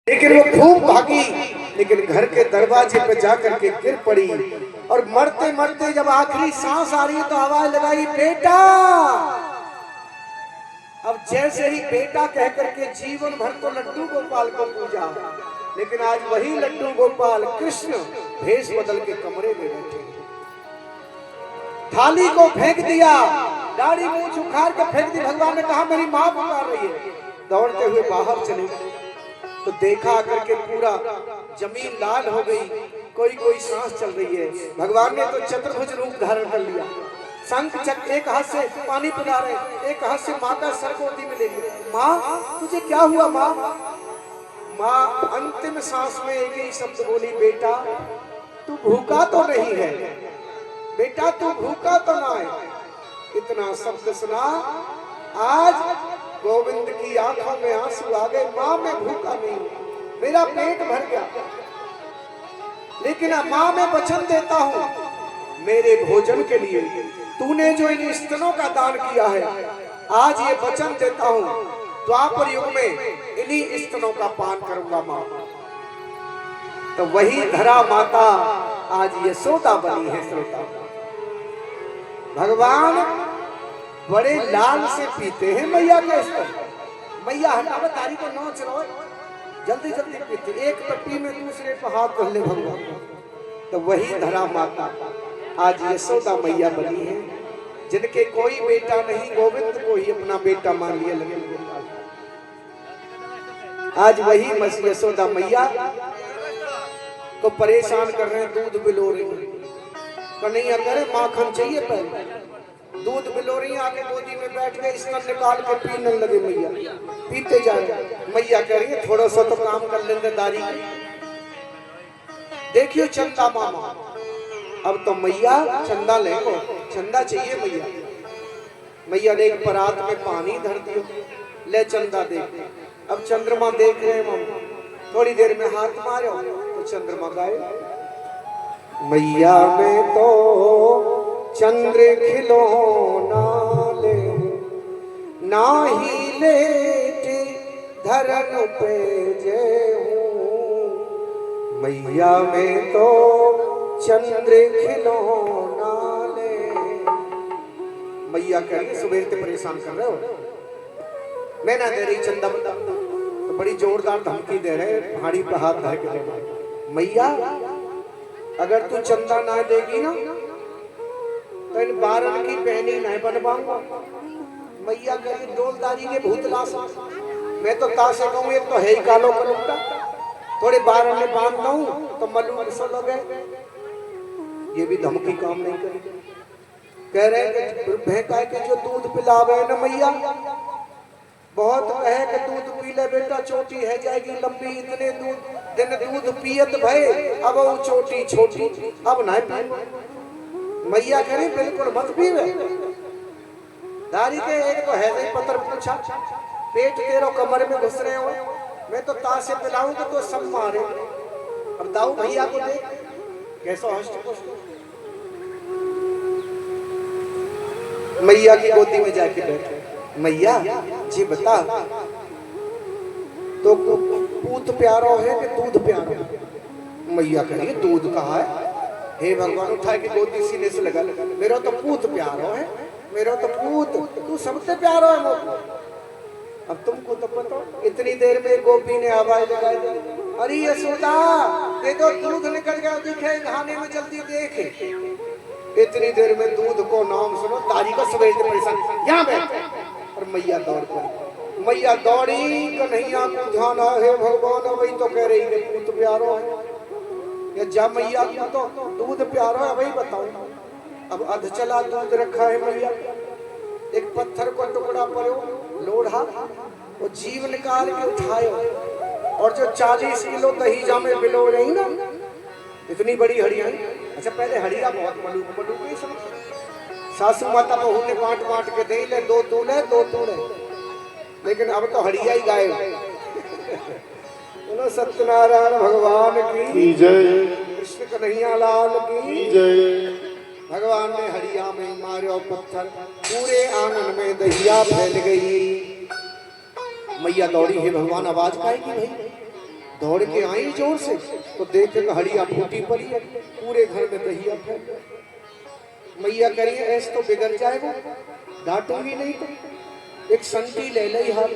लेकिन वो खूब भागी, लेकिन घर के दरवाजे पे जाकर के गिर पड़ी और मरते मरते जब आखिरी सांस आ रही तो आवाज लगाई, बेटा। अब जैसे ही बेटा कह करके जीवन भर तो लड्डू गोपाल को पूजा, लेकिन आज वही लड्डू गोपाल कृष्ण भेष बदल के कमरे में बैठे, थाली को फेंक दिया, दाढ़ी मूंछ उखाड़ के फेंक दी। भगवान ने कहा मेरी मां पुकार रही है। दौड़ते हुए बाहर चले तो देखा करके पूरा जमीन लाल हो गई, कोई कोई सांस चल रही है। भगवान ने तो चतुर्भुज रूप धारण कर लिया, शंख चक्र, एक हाथ से पानी पिला रहे, एक हाथ से माँ का सर गोदी में ले लिया। माँ तुझे क्या हुआ माँ? माँ अंतिम सांस में एक ही शब्द बोली, बेटा तू भूखा तो नहीं है, बेटा तू भूखा तो ना है। इतना शब्द सुना, आज गोविंद की आंखों में आंसू आ गए। माँ मैं भूखा नहीं, मेरा पेट भर गया, लेकिन माँ मैं वचन देता हूँ, मेरे भोजन के लिए तूने जो इन स्तनों का दान किया है, आज ये वचन देता हूँ द्वापर युग में इन्हीं स्तनों का पान करूंगा माँ। तो वही धरा माता आज यशोदा बनी है। श्रोता, भगवान बड़े लाल से पीते हैं मैया के स्तन। मैया हटावे तारी को नोच रो, जल्दी जल्दी पीते, एक पट्टी में दूसरे पर हाथ कर ले भगवान। तो वही धरा माता आज यशोदा मैया बनी है, जिनके कोई बेटा नहीं, गोविंद को ही अपना बेटा मान लिया लगे। आज वही यशोदा मैया को परेशान कर रहे हैं, दूध बिलो रही है। कन्हैया करे माखन चाहिए, पहले दूध बिलो रही, आके गोदी में बैठ के स्तन निकाल के पीने लगे। मैया पीते जा रहे। मैया कह रही है थोड़ा सा तो काम कर लेंगे दारी। देखियो चंदा मामा, अब तो मैया चंदा लेंगे, चंदा चाहिए मैया। मैया ने एक परात में पानी धर दियो, ले चंदा देख। अब चंद्रमा देख रहे हैं मामा, थोड़ी देर में हाथ मारो तो चंद्रमा गायब। मैया में तो चंद्र खिलौना ले, नाही लेटे धरन पे जय हूँ। मैया में तो चंद्र खिलौना ले। मैया कह रही सुबह से परेशान कर रहे हो, मैं ना दे रही चंदा बता, तो बड़ी जोरदार धमकी दे रहे, भाड़ी पे हाथ धर के दे। मैया अगर तू चंदा ना देगी ना तो इन बारन की पहनी नहीं बनवाऊंगा। मैया कही डोलदारी के भूत लाश, मैं तो तासे कहूँ एक तो है ही कालो कलुटा, थोड़े बारन में बांध दूं तो मलूक सो गए। ये भी धमकी काम नहीं करी। कह रहे भैंका के जो दूध पिलावे न मैया, बहुत कहे कि दूध पी ले बेटा, चोटी है जाएगी लंबी। इतने दिन दूध पियत भय, अब वो चोटी छोटी, अब नहीं पी। मैया करी बिल्कुल मत पीवे। दारी के एक तो है नहीं पत्थर पूछा, पेट तेरो कमर में घुस रहे हो, मैं तो ताश से पिलाऊंगा तो सब मारे। अब दाऊ भैया को देख कैसा हष्ट। मैया की गोदी में जाके बैठे। मैया जी बता, तो पूत प्यारो है कि दूध प्यारो? मैया कहिए दूध कहाँ है? हे भगवान उठा के गोदी सीने से लगा, मेरा तो पूत प्यारो है, मेरा तो पूत, तू सबसे प्यारो है वो। अब तुमको तो पता, इतनी देर में गोपी ने आवाज लगाई, अरे यशोदा ये तो दूध निकल गया, दिखे नहाने में जल्दी देखे। इतनी देर में दूध को नाम सुनो, तारी को सवेरे से परेशान, यहाँ बैठ। और मैया दौड़ पड़ी। मैया दौड़ी, कन्हैया को ध्यान है भगवान, वही तो कह रही है पूत प्यारो है या जा मैया को तो दूध प्यारो है, वही बताओ। अब अध चला दूध रखा है मैया, एक पत्थर को टुकड़ा पड़ो लोढ़ा, वो जीव निकाल के उठायो, और जो 40 किलो दही जामे बिलो रही ना, इतनी बड़ी हड़िया। अच्छा पहले हड़िया बहुत मलूक मलूक नहीं समझ, सासू माता बहू ने बांट बांट के दे ले, दो तू ले दो तू ले, लेकिन अब तो हड़िया ही गायब। बोलो सत्यनारायण भगवान की जय, कृष्ण कन्हैया लाल की जय। भगवान ने हड़िया में मारो पत्थर, पूरे आंगन में दहिया फैल गई। मैया दौड़ी, है भगवान आवाज पाएगी भाई, दौड़ के आई जोर से तो देखे हड़िया फूटी पड़ी है, पूरे घर में दहिया फैल। मैया करिए ऐसे तो बिगड़ जाए वो, डांटूंगी नहीं तो एक संटी ले ली हाथ।